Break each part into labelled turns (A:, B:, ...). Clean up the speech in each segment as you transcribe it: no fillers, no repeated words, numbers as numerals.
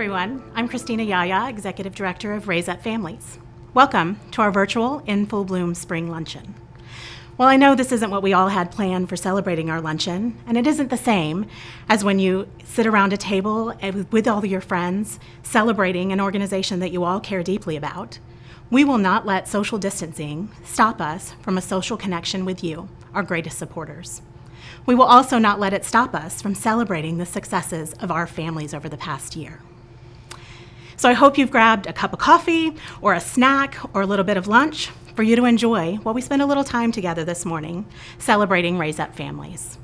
A: everyone. I'm Christina Yaya, Executive Director of Raise Up Families. Welcome to our virtual In Full Bloom Spring Luncheon. Well, I know this isn't what we all had planned for celebrating our luncheon, and it isn't the same as when you sit around a table with all of your friends celebrating an organization that you all care deeply about. We will not let social distancing stop us from a social connection with you, our greatest supporters. We will also not let it stop us from celebrating the successes of our families over the past year. So I hope you've grabbed a cup of coffee or a snack or a little bit of lunch for you to enjoy while we spend a little time together this morning celebrating Raise Up Families.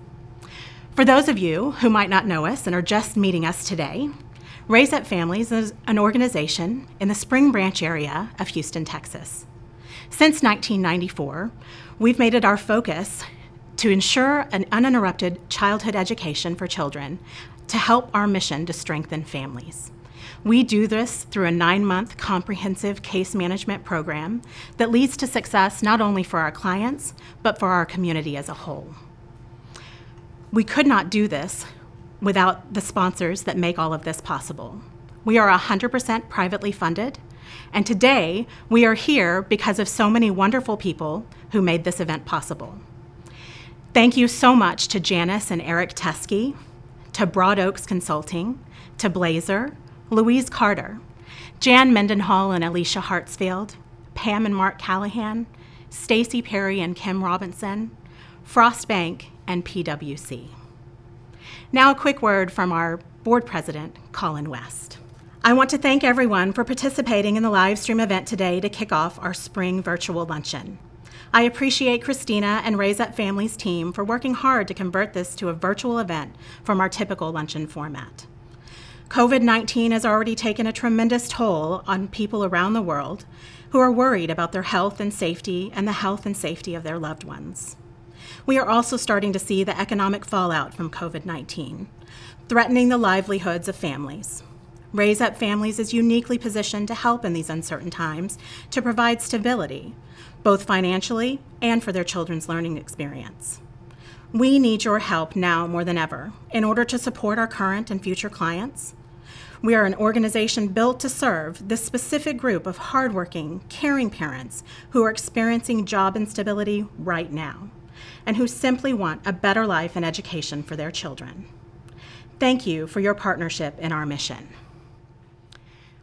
A: For those of you who might not know us and are just meeting us today, Raise Up Families is an organization in the Spring Branch area of Houston, Texas. Since 1994, we've made it our focus to ensure an uninterrupted childhood education for children to help our mission to strengthen families. We do this through a 9-month comprehensive case management program that leads to success not only for our clients, but for our community as a whole. We could not do this without the sponsors that make all of this possible. We are 100% privately funded, and today we are here because of so many wonderful people who made this event possible. Thank you so much to Janice and Eric Teskey, to Broad Oaks Consulting, to Blazer, Louise Carter, Jan Mendenhall and Alicia Hartsfield, Pam and Mark Callahan, Stacy Perry and Kim Robinson, Frost Bank, and PwC. Now a quick word from our board president, Colin West. I want to thank everyone for participating in the live stream event today to kick off our spring virtual luncheon. I appreciate Christina and Raise Up Families team for working hard to convert this to a virtual event from our typical luncheon format. COVID-19 has already taken a tremendous toll on people around the world who are worried about their health and safety and the health and safety of their loved ones. We are also starting to see the economic fallout from COVID-19, threatening the livelihoods of families. Raise Up Families is uniquely positioned to help in these uncertain times to provide stability, both financially and for their children's learning experience. We need your help now more than ever in order to support our current and future clients. We are an organization built to serve this specific group of hardworking, caring parents who are experiencing job instability right now and who simply want a better life and education for their children. Thank you for your partnership in our mission.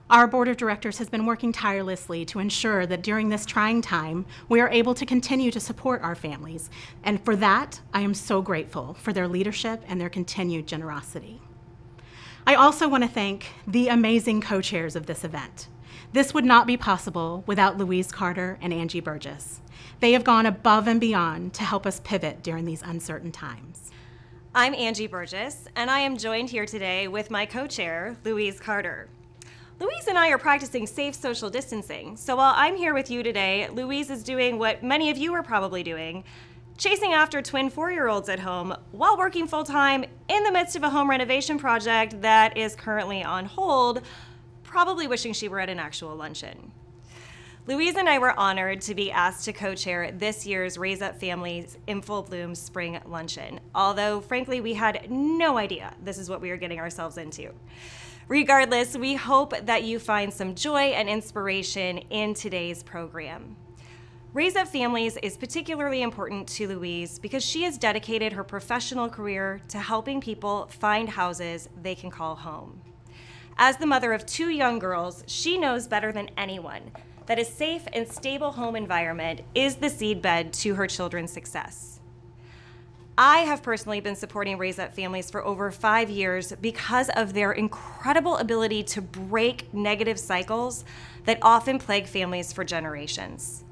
A: Our board of directors has been working tirelessly to ensure that during this trying time, we are able to continue to support our families. And for that, I am so grateful for their leadership and their continued generosity. I also want to thank the amazing co-chairs of this event. This would not be possible without Louise Carter and Angie Burgess. They have gone above and beyond to help us pivot during these uncertain times.
B: I'm Angie Burgess, and I am joined here today with my co-chair, Louise Carter. Louise and I are practicing safe social distancing, so while I'm here with you today, Louise is doing what many of you are probably doing, chasing after twin 4-year-olds at home while working full-time in the midst of a home renovation project that is currently on hold, probably wishing she were at an actual luncheon. Louise and I were honored to be asked to co-chair this year's Raise Up Families in Full Bloom Spring Luncheon, although frankly we had no idea this is what we were getting ourselves into. Regardless, we hope that you find some joy and inspiration in today's program. Raise Up Families is particularly important to Louise because she has dedicated her professional career to helping people find houses they can call home. As the mother of 2 young girls, she knows better than anyone that a safe and stable home environment is the seedbed to her children's success. I have personally been supporting Raise Up Families for over 5 years because of their incredible ability to break negative cycles that often plague families for generations.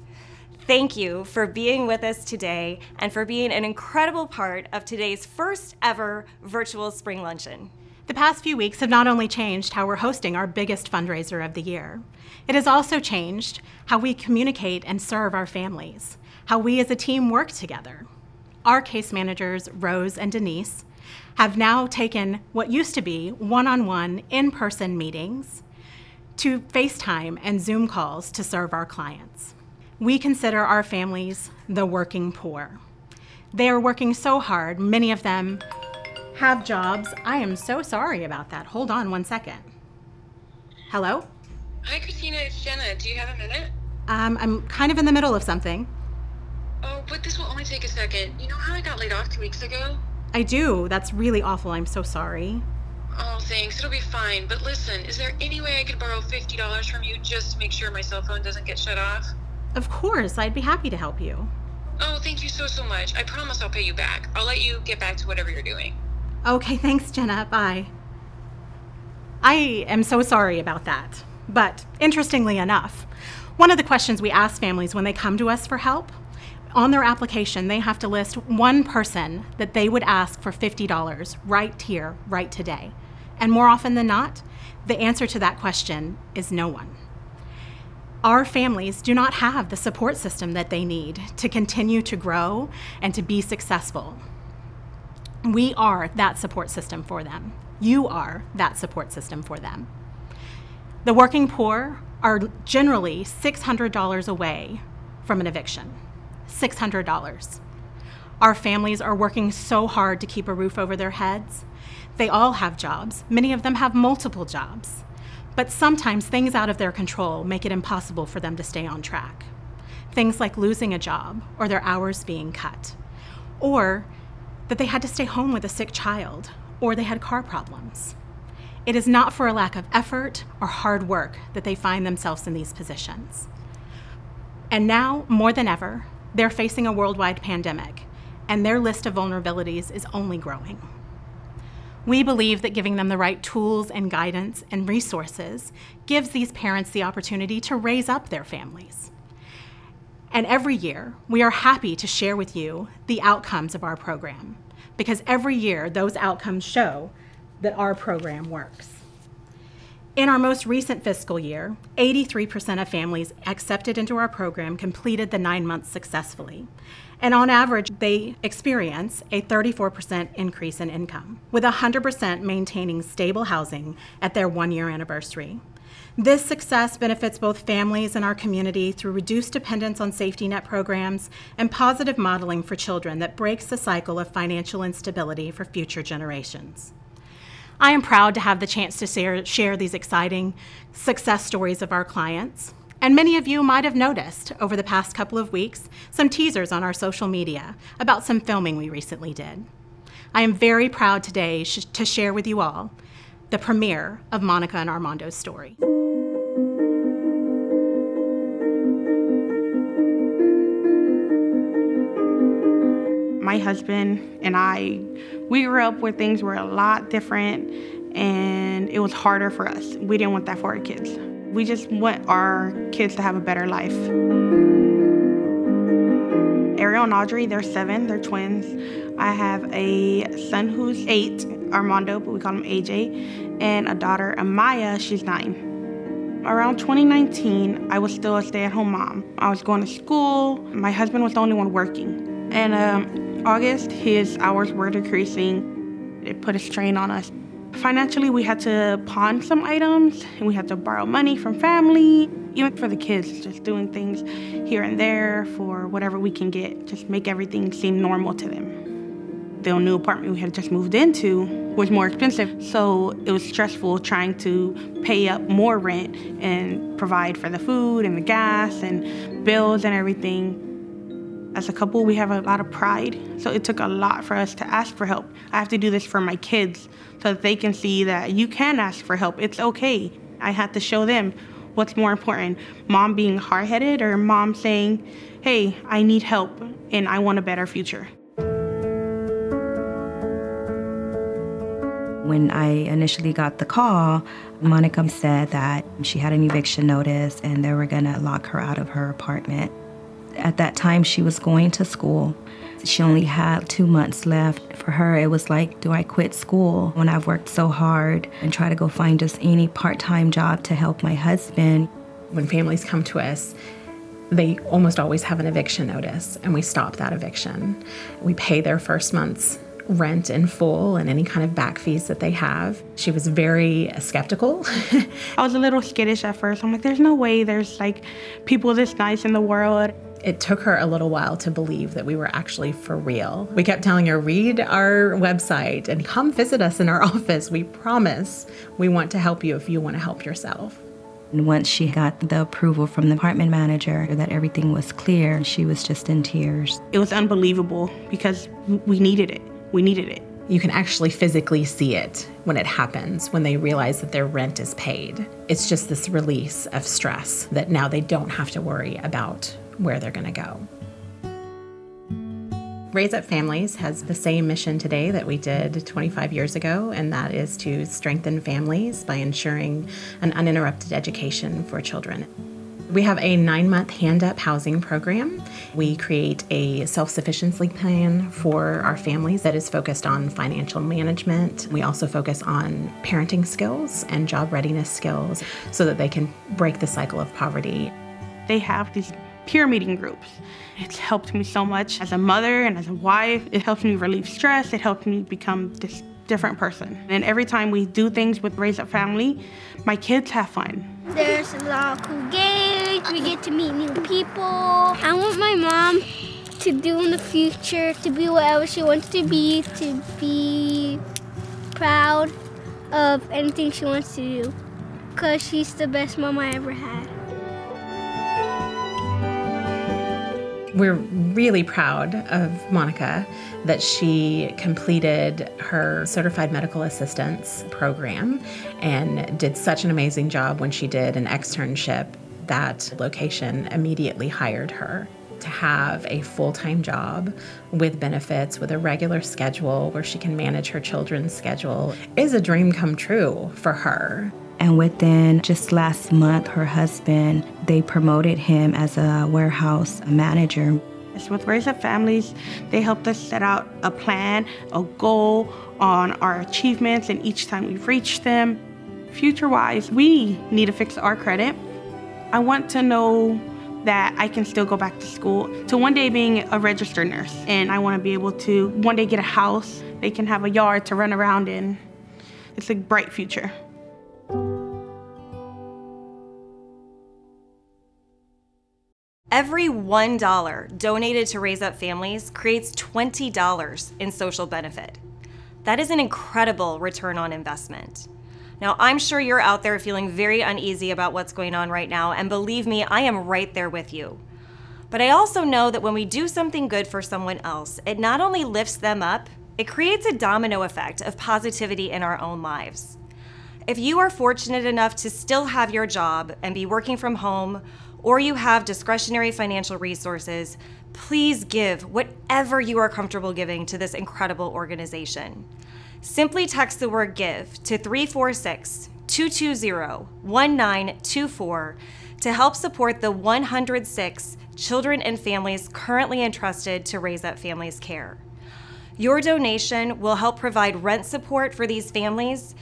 B: Thank you for being with us today and for being an incredible part of today's first ever virtual spring luncheon.
A: The past few weeks have not only changed how we're hosting our biggest fundraiser of the year, it has also changed how we communicate and serve our families, how we as a team work together. Our case managers, Rose and Denise, have now taken what used to be one-on-one in-person meetings to FaceTime and Zoom calls to serve our clients. We consider our families the working poor. They are working so hard, many of them have jobs. I am so sorry about that. Hold on one second. Hello?
C: Hi, Christina, it's Jenna. Do you have a minute?
A: I'm kind of in the middle of something.
C: Oh, but this will only take a second. You know how I got laid off 2 weeks ago?
A: I do. That's really awful. I'm so sorry.
C: Oh, thanks. It'll be fine. But listen, is there any way I could borrow $50 from you just to make sure my cell phone doesn't get shut off?
A: Of course, I'd be happy to help you.
C: Oh, thank you so much. I promise I'll pay you back. I'll let you get back to whatever you're doing.
A: Okay, thanks, Jenna. Bye. I am so sorry about that. But interestingly enough, one of the questions we ask families when they come to us for help, on their application, they have to list one person that they would ask for $50 right here, right today. And more often than not, the answer to that question is no one. Our families do not have the support system that they need to continue to grow and to be successful. We are that support system for them. You are that support system for them. The working poor are generally $600 away from an eviction. $600. Our families are working so hard to keep a roof over their heads. They all have jobs. Many of them have multiple jobs. But sometimes things out of their control make it impossible for them to stay on track. Things like losing a job or their hours being cut, or that they had to stay home with a sick child, or they had car problems. It is not for a lack of effort or hard work that they find themselves in these positions. And now, more than ever, they're facing a worldwide pandemic, and their list of vulnerabilities is only growing. We believe that giving them the right tools and guidance and resources gives these parents the opportunity to raise up their families. And every year, we are happy to share with you the outcomes of our program, because every year those outcomes show that our program works. In our most recent fiscal year, 83% of families accepted into our program completed the 9 months successfully. And on average, they experience a 34% increase in income, with 100% maintaining stable housing at their 1-year anniversary. This success benefits both families and our community through reduced dependence on safety net programs and positive modeling for children that breaks the cycle of financial instability for future generations. I am proud to have the chance to share these exciting success stories of our clients. And many of you might have noticed over the past couple of weeks some teasers on our social media about some filming we recently did. I am very proud today to share with you all the premiere of Monica and Armando's story.
D: My husband and I, we grew up where things were a lot different and it was harder for us. We didn't want that for our kids. We just want our kids to have a better life. Ariel and Audrey, they're 7, they're twins. I have a son who's 8, Armando, but we call him AJ, and a daughter, Amaya, she's 9. Around 2019, I was still a stay-at-home mom. I was going to school. My husband was the only one working. And August, his hours were decreasing. It put a strain on us. Financially, we had to pawn some items, and we had to borrow money from family, even for the kids, just doing things here and there for whatever we can get, just make everything seem normal to them. The new apartment we had just moved into was more expensive, so it was stressful trying to pay up more rent and provide for the food and the gas and bills and everything. As a couple, we have a lot of pride, so it took a lot for us to ask for help. I have to do this for my kids so that they can see that you can ask for help. It's okay. I had to show them what's more important, mom being hard-headed or mom saying, hey, I need help and I want a better future.
E: When I initially got the call, Monica said that she had an eviction notice and they were gonna lock her out of her apartment. At that time, she was going to school. She only had 2 months left. For her, it was like, do I quit school when I've worked so hard and try to go find just any part-time job to help my husband?
A: When families come to us, they almost always have an eviction notice, and we stop that eviction. We pay their first month's rent in full and any kind of back fees that they have. She was very skeptical.
D: I was a little skittish at first. I'm like, there's no way there's like people this nice in the world.
A: It took her a little while to believe that we were actually for real. We kept telling her, read our website and come visit us in our office. We promise we want to help you if you want to help yourself.
E: And once she got the approval from the department manager that everything was clear, she was just in tears.
D: It was unbelievable because we needed it. We needed it.
A: You can actually physically see it when it happens, when they realize that their rent is paid. It's just this release of stress that now they don't have to worry about where they're going to go. Raise Up Families has the same mission today that we did 25 years ago, and that is to strengthen families by ensuring an uninterrupted education for children. We have a 9-month hand-up housing program. We create a self-sufficiency plan for our families that is focused on financial management. We also focus on parenting skills and job readiness skills so that they can break the cycle of poverty.
D: They have these peer meeting groups. It's helped me so much as a mother and as a wife. It helps me relieve stress. It helps me become this different person. And every time we do things with Raise Up Family, my kids have fun.
F: There's a lot of cool games. We get to meet new people. I want my mom to do in the future, to be whatever she wants to be proud of anything she wants to do, because she's the best mom I ever had.
A: We're really proud of Monica that she completed her Certified Medical Assistance program and did such an amazing job when she did an externship. That location immediately hired her. To have a full-time job with benefits, with a regular schedule where she can manage her children's schedule is a dream come true for her.
E: And within just last month, her husband, they promoted him as a warehouse manager.
D: With Raise Up Families, they helped us set out a plan, a goal on our achievements, and each time we've reached them. Future-wise, we need to fix our credit. I want to know that I can still go back to school, to one day being a registered nurse. And I want to be able to one day get a house. They can have a yard to run around in. It's a bright future.
B: Every $1 donated to Raise Up Families creates $20 in social benefit. That is an incredible return on investment. Now, I'm sure you're out there feeling very uneasy about what's going on right now, and believe me, I am right there with you. But I also know that when we do something good for someone else, it not only lifts them up, it creates a domino effect of positivity in our own lives. If you are fortunate enough to still have your job and be working from home, or you have discretionary financial resources, please give whatever you are comfortable giving to this incredible organization. Simply text the word GIVE to 346-220-1924 to help support the 106 children and families currently entrusted to Raise Up Families Care. Your donation will help provide rent support for these families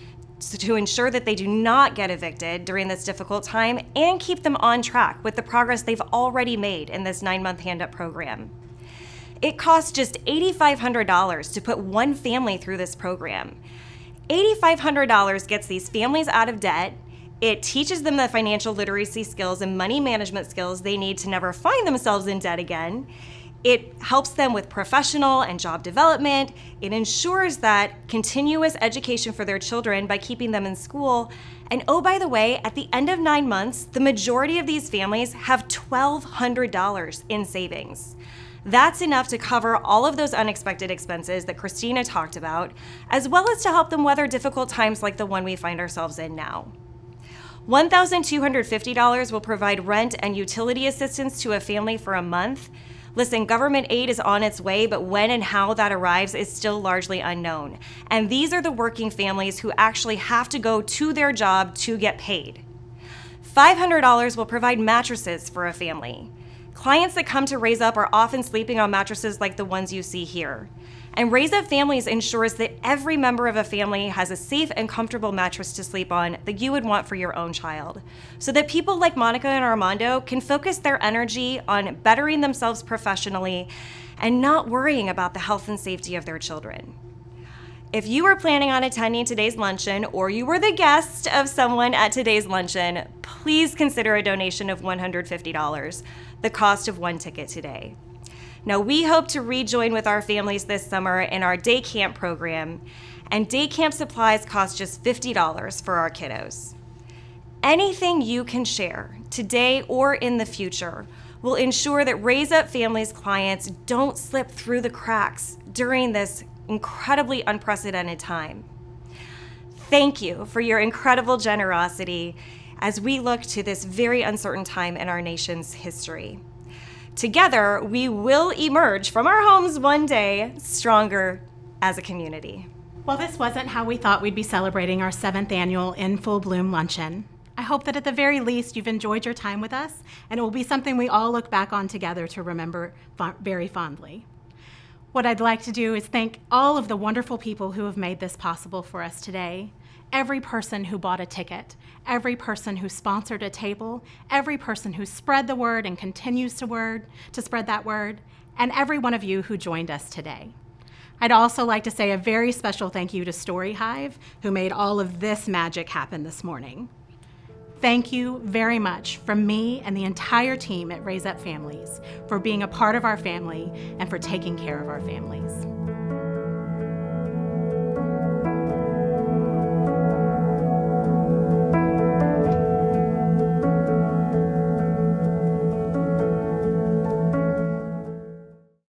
B: to ensure that they do not get evicted during this difficult time and keep them on track with the progress they've already made in this 9-month hand-up program. It costs just $8,500 to put one family through this program. $8,500 gets these families out of debt. It teaches them the financial literacy skills and money management skills they need to never find themselves in debt again. It helps them with professional and job development. It ensures that continuous education for their children by keeping them in school. And oh, by the way, at the end of 9 months, the majority of these families have $1,200 in savings. That's enough to cover all of those unexpected expenses that Christina talked about, as well as to help them weather difficult times like the one we find ourselves in now. $1,250 will provide rent and utility assistance to a family for a month. Listen, government aid is on its way, but when and how that arrives is still largely unknown. And these are the working families who actually have to go to their job to get paid. $500 will provide mattresses for a family. Clients that come to Raise Up are often sleeping on mattresses like the ones you see here. And Raise Up Families ensures that every member of a family has a safe and comfortable mattress to sleep on that you would want for your own child, so that people like Monica and Armando can focus their energy on bettering themselves professionally and not worrying about the health and safety of their children. If you are planning on attending today's luncheon, or you were the guest of someone at today's luncheon, please consider a donation of $150, the cost of one ticket today. Now, we hope to rejoin with our families this summer in our day camp program, and day camp supplies cost just $50 for our kiddos. Anything you can share today or in the future will ensure that Raise Up Families clients don't slip through the cracks during this incredibly unprecedented time. Thank you for your incredible generosity as we look to this very uncertain time in our nation's history. Together, we will emerge from our homes one day stronger as a community.
A: Well, this wasn't how we thought we'd be celebrating our 7th annual In Full Bloom Luncheon. I hope that at the very least you've enjoyed your time with us, and it will be something we all look back on together to remember very fondly. What I'd like to do is thank all of the wonderful people who have made this possible for us today. Every person who bought a ticket, every person who sponsored a table, every person who spread the word and continues to spread that word, and every one of you who joined us today. I'd also like to say a very special thank you to Story Hive, who made all of this magic happen this morning. Thank you very much from me and the entire team at Raise Up Families for being a part of our family and for taking care of our families.